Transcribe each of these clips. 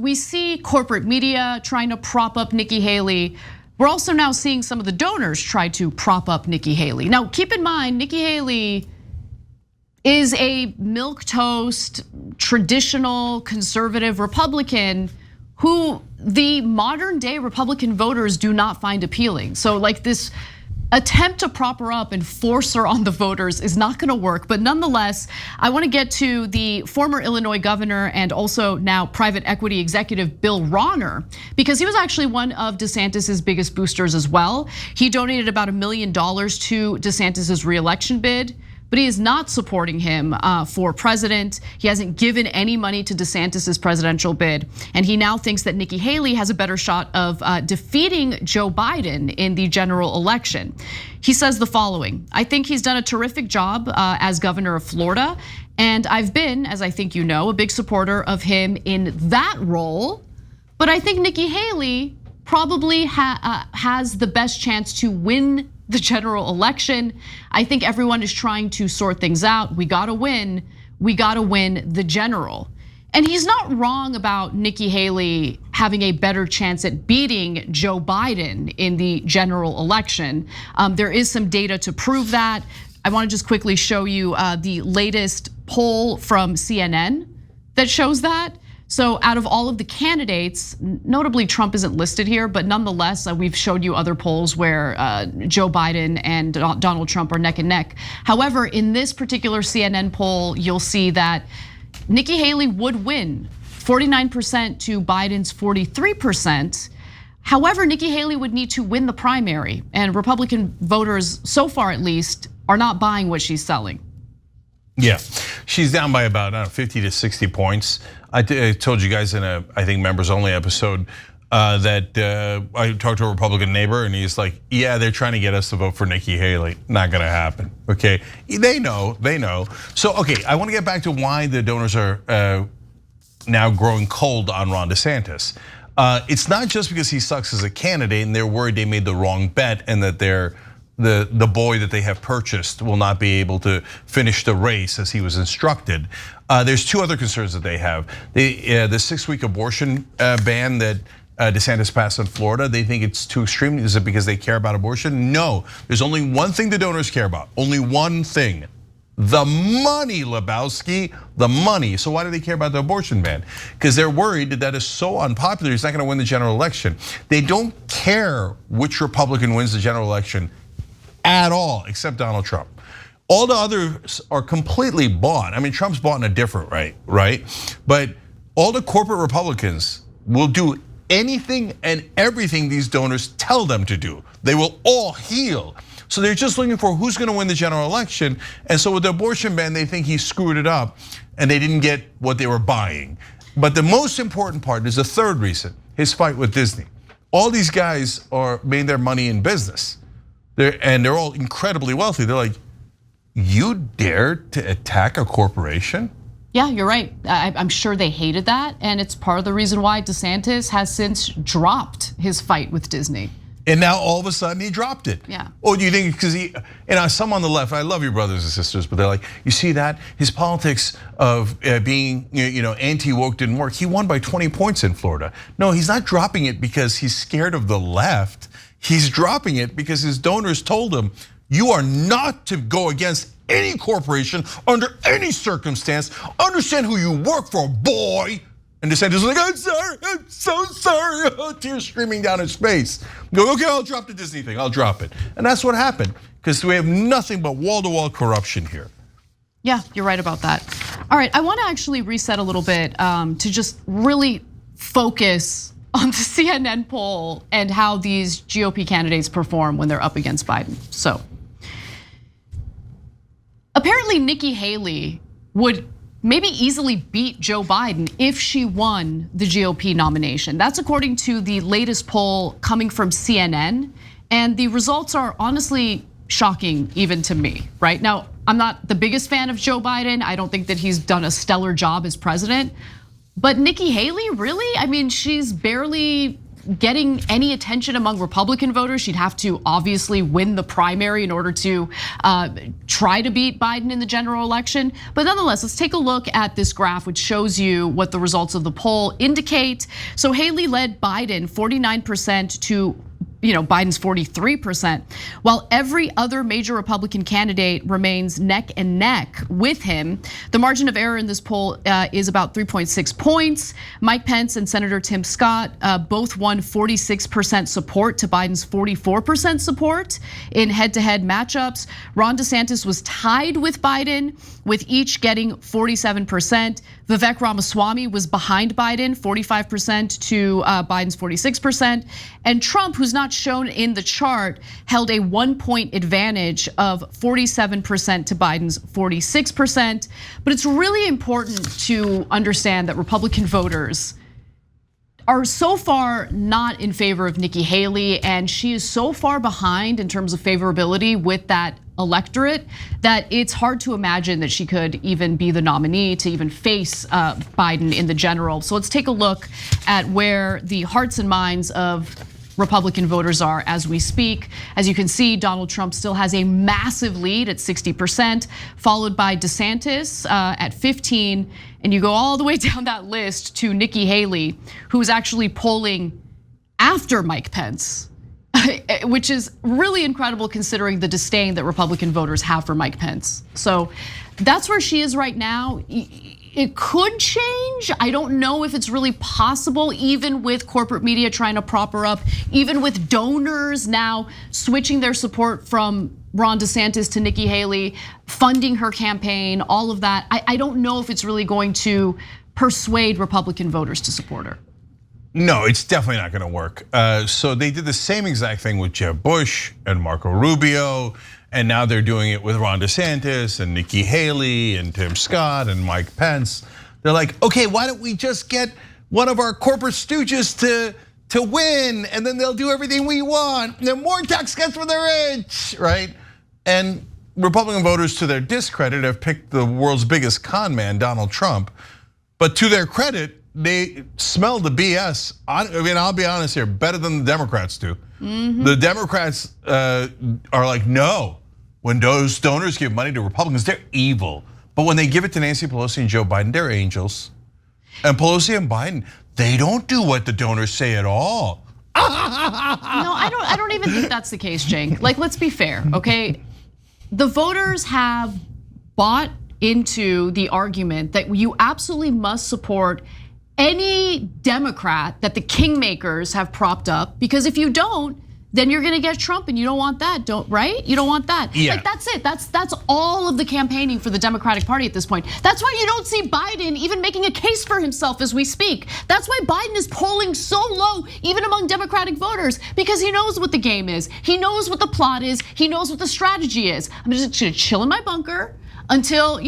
we see corporate media trying to prop up Nikki Haley. We're also now seeing some of the donors try to prop up Nikki Haley. Now, keep in mind, Nikki Haley is a milquetoast, traditional, conservative Republican who the modern day Republican voters do not find appealing. So like this attempt to prop her up and force her on the voters is not gonna work. But nonetheless, I wanna get to the former Illinois governor and also now private equity executive Bill Ronner, because he was actually one of DeSantis's biggest boosters as well. He donated about $1 million to DeSantis's reelection bid, but he is not supporting him for president. He hasn't given any money to DeSantis's presidential bid. And he now thinks that Nikki Haley has a better shot of defeating Joe Biden in the general election. He says the following: I think he's done a terrific job as governor of Florida. And I've been, as I think you know, a big supporter of him in that role. But I think Nikki Haley probably has the best chance to win the general election. I think everyone is trying to sort things out. We gotta win the general. And he's not wrong about Nikki Haley having a better chance at beating Joe Biden in the general election. There is some data to prove that. I wanna just quickly show you the latest poll from CNN that shows that. So out of all of the candidates, notably Trump isn't listed here, but nonetheless, we've showed you other polls where Joe Biden and Donald Trump are neck and neck. However, in this particular CNN poll, you'll see that Nikki Haley would win 49% to Biden's 43%. However, Nikki Haley would need to win the primary, and Republican voters, so far at least, are not buying what she's selling. Yeah, she's down by about 50 to 60 points. I told you guys in a, I think, members only episode that I talked to a Republican neighbor and he's like, yeah, they're trying to get us to vote for Nikki Haley. Not gonna happen, okay? They know. So, okay, I wanna get back to why the donors are now growing cold on Ron DeSantis. It's not just because he sucks as a candidate and they're worried they made the wrong bet and that the boy that they have purchased will not be able to finish the race as he was instructed. There's two other concerns that they have. The 6-week abortion ban that DeSantis passed in Florida, they think it's too extreme. Is it because they care about abortion? No, there's only one thing the donors care about, only one thing. The money, Lebowski, the money. So why do they care about the abortion ban? Because they're worried that is so unpopular, he's not gonna win the general election. They don't care which Republican wins the general election at all, except Donald Trump. All the others are completely bought. I mean, Trump's bought in a different right? But all the corporate Republicans will do anything and everything these donors tell them to do. They will all heel. So they're just looking for who's gonna win the general election. And so with the abortion ban, they think he screwed it up and they didn't get what they were buying. But the most important part is the third reason, his fight with Disney. All these guys made their money in business. They're all incredibly wealthy. They're like, you dare to attack a corporation? Yeah, you're right. I'm sure they hated that. And it's part of the reason why DeSantis has since dropped his fight with Disney. And now all of a sudden he dropped it. Yeah. Or do you think because some on the left, I love your brothers and sisters, but they're like, you see that? His politics of being anti-woke didn't work. He won by 20 points in Florida. No, he's not dropping it because he's scared of the left. He's dropping it because his donors told him, you are not to go against any corporation under any circumstance. Understand who you work for, boy. And DeSantis was like, I'm sorry, I'm so sorry. Tears streaming down his face. Go, okay, I'll drop the Disney thing, I'll drop it. And that's what happened, because we have nothing but wall-to-wall corruption here. Yeah, you're right about that. All right, I wanna actually reset a little bit to just really focus on the CNN poll and how these GOP candidates perform when they're up against Biden. So, apparently Nikki Haley would maybe easily beat Joe Biden if she won the GOP nomination. That's according to the latest poll coming from CNN. And the results are honestly shocking even to me, right? Now, I'm not the biggest fan of Joe Biden. I don't think that he's done a stellar job as president. But Nikki Haley, really? I mean, she's barely getting any attention among Republican voters, she'd have to obviously win the primary in order to try to beat Biden in the general election. But nonetheless, let's take a look at this graph, which shows you what the results of the poll indicate. So Haley led Biden 49% to Biden's 43%, while every other major Republican candidate remains neck and neck with him. The margin of error in this poll is about 3.6 points. Mike Pence and Senator Tim Scott both won 46% support to Biden's 44% support in head-to-head matchups. Ron DeSantis was tied with Biden, with each getting 47%. Vivek Ramaswamy was behind Biden, 45% to Biden's 46%. And Trump, who's not shown in the chart, held a 1-point advantage of 47% to Biden's 46%. But it's really important to understand that Republican voters are so far not in favor of Nikki Haley, and she is so far behind in terms of favorability with that electorate that it's hard to imagine that she could even be the nominee to even face Biden in the general. So let's take a look at where the hearts and minds of Republican voters are as we speak. As you can see, Donald Trump still has a massive lead at 60%, followed by DeSantis at 15%. And you go all the way down that list to Nikki Haley, who's actually polling after Mike Pence, which is really incredible considering the disdain that Republican voters have for Mike Pence. So that's where she is right now. It could change. I don't know if it's really possible, even with corporate media trying to prop her up, even with donors now switching their support from Ron DeSantis to Nikki Haley, funding her campaign, all of that. I don't know if it's really going to persuade Republican voters to support her. No, it's definitely not gonna work. So they did the same exact thing with Jeb Bush and Marco Rubio, and now they're doing it with Ron DeSantis and Nikki Haley and Tim Scott and Mike Pence. They're like, okay, why don't we just get one of our corporate stooges to win, and then they'll do everything we want. And then more tax cuts for the rich, right? And Republican voters, to their discredit, have picked the world's biggest con man, Donald Trump. But to their credit, they smell the BS. I mean, I'll be honest here, better than the Democrats do. The Democrats are like, no, when those donors give money to Republicans, they're evil. But when they give it to Nancy Pelosi and Joe Biden, they're angels. And Pelosi and Biden, they don't do what the donors say at all. No, I don't even think that's the case, Cenk. Like, let's be fair, okay? The voters have bought into the argument that you absolutely must support any Democrat that the kingmakers have propped up, because if you don't, then you're gonna get Trump, and you don't want that, right? You don't want that. Yeah. Like, that's it. That's all of the campaigning for the Democratic Party at this point. That's why you don't see Biden even making a case for himself as we speak. That's why Biden is polling so low, even among Democratic voters, because he knows what the game is. He knows what the plot is. He knows what the strategy is. I'm just gonna chill in my bunker until,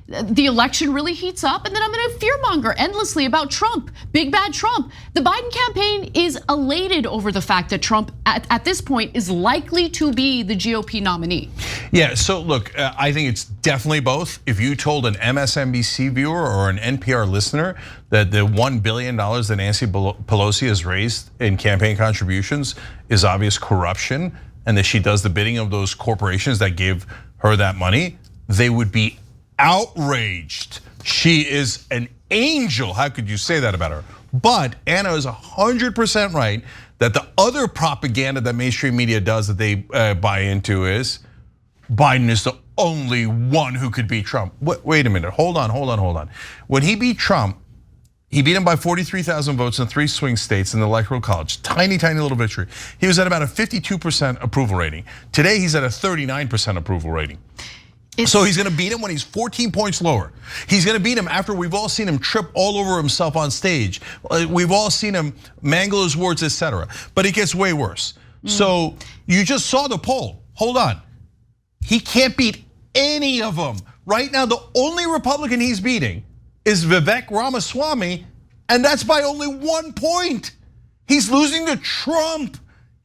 the election really heats up, and then I'm gonna fearmonger endlessly about Trump, big bad Trump. The Biden campaign is elated over the fact that Trump at this point is likely to be the GOP nominee. Yeah, so look, I think it's definitely both. If you told an MSNBC viewer or an NPR listener that the $1 billion that Nancy Pelosi has raised in campaign contributions is obvious corruption, and that she does the bidding of those corporations that gave her that money, they would be outraged. She is an angel. How could you say that about her? But Anna is 100% right that the other propaganda that mainstream media does that they buy into is Biden is the only one who could beat Trump. Wait a minute, hold on. When he beat Trump, he beat him by 43,000 votes in 3 swing states in the Electoral College. Tiny little victory. He was at about a 52% approval rating. Today, he's at a 39% approval rating. So he's gonna beat him when he's 14 points lower. He's gonna beat him after we've all seen him trip all over himself on stage. We've all seen him mangle his words, etc. But it gets way worse. So you just saw the poll. Hold on. He can't beat any of them. Right now, the only Republican he's beating is Vivek Ramaswamy, and that's by only 1 point. He's losing to Trump,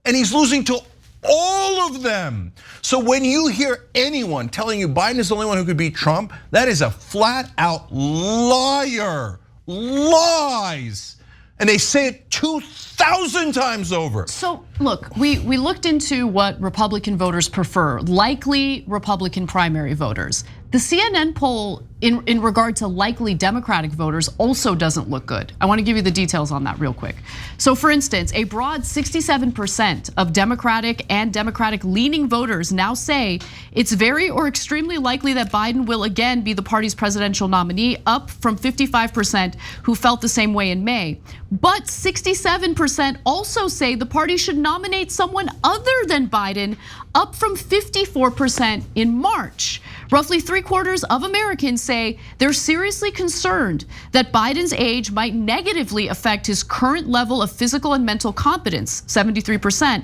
and he's losing to all of them. So when you hear anyone telling you Biden is the only one who could beat Trump, that is a flat out liar. Lies. and they say it 2,000 times over. So look, we looked into what Republican voters prefer, likely Republican primary voters. The CNN poll in regard to likely Democratic voters also doesn't look good. I want to give you the details on that real quick. So for instance, a broad 67% of Democratic and Democratic leaning voters now say it's very or extremely likely that Biden will again be the party's presidential nominee, up from 55% who felt the same way in May. But 67% also say the party should nominate someone other than Biden, up from 54% in March. Roughly 3/4 of Americans say they're seriously concerned that Biden's age might negatively affect his current level of physical and mental competence, 73%,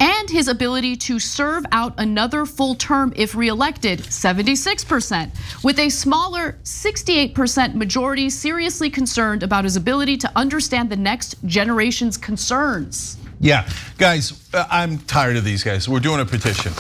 and his ability to serve out another full term if reelected, 76%, with a smaller 68% majority seriously concerned about his ability to understand the next generation's concerns. Yeah, guys, I'm tired of these guys. We're doing a petition.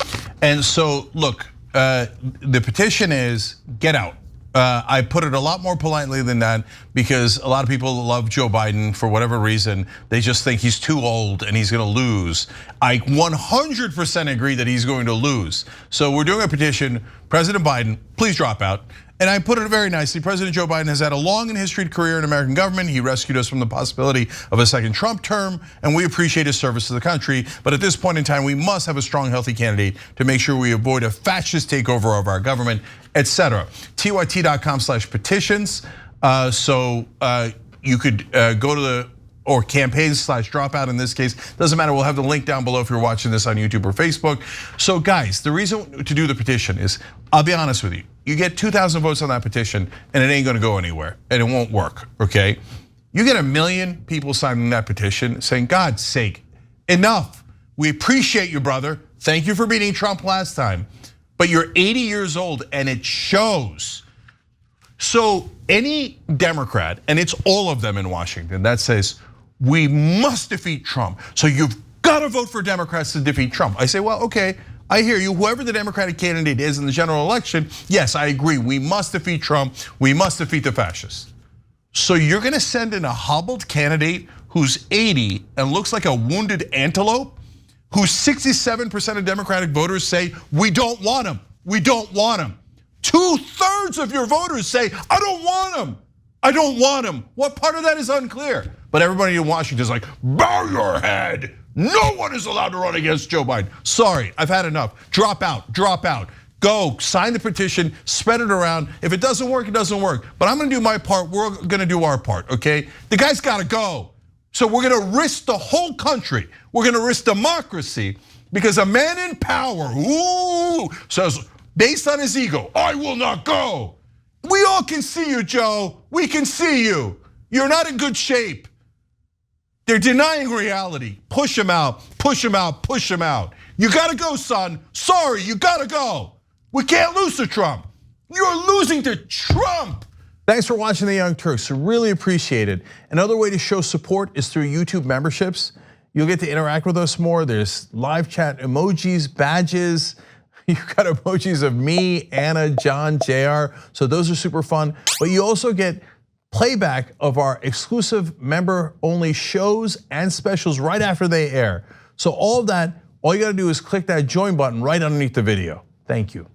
And so, look, the petition is get out. I put it a lot more politely than that because a lot of people love Joe Biden for whatever reason. They just think he's too old and he's gonna lose. I 100% agree that he's going to lose. So we're doing a petition, President Biden, please drop out. And I put it very nicely, President Joe Biden has had a long and historied career in American government. He rescued us from the possibility of a second Trump term, and we appreciate his service to the country. But at this point in time, we must have a strong, healthy candidate to make sure we avoid a fascist takeover of our government, etc. tyt.com/petitions. So you could go to the or campaigns/dropout in this case. Doesn't matter, we'll have the link down below if you're watching this on YouTube or Facebook. So guys, the reason to do the petition is, I'll be honest with you, you get 2,000 votes on that petition and it ain't gonna go anywhere and it won't work, okay? You get 1 million people signing that petition saying, God's sake, enough. We appreciate you, brother. Thank you for beating Trump last time. But you're 80 years old and it shows. So any Democrat, and it's all of them in Washington, that says, we must defeat Trump. So you've got to vote for Democrats to defeat Trump. I say, well, okay, I hear you. Whoever the Democratic candidate is in the general election, yes, I agree. We must defeat Trump. We must defeat the fascists. So you're gonna send in a hobbled candidate who's 80 and looks like a wounded antelope, who 67% of Democratic voters say, we don't want him, we don't want him. 2/3 of your voters say, I don't want him, I don't want him. What part of that is unclear? But everybody in Washington is like, bow your head. No one is allowed to run against Joe Biden. Sorry, I've had enough. Drop out, drop out. Go, sign the petition, spread it around. If it doesn't work, it doesn't work. But I'm gonna do my part, we're gonna do our part, okay? The guy's gotta go. So we're gonna risk the whole country. We're gonna risk democracy because a man in power, says, based on his ego, I will not go. We all can see you, Joe. We can see you. You're not in good shape. They're denying reality. Push him out, push him out, push him out. You gotta go, son. Sorry, you gotta go. We can't lose to Trump. You're losing to Trump. Thanks for watching The Young Turks, really appreciate it. Another way to show support is through YouTube memberships. You'll get to interact with us more. There's live chat emojis, badges. You've got emojis of me, Anna, John, JR. So those are super fun. But you also get playback of our exclusive member-only shows and specials right after they air. So all of that, all you gotta do is click that join button right underneath the video. Thank you.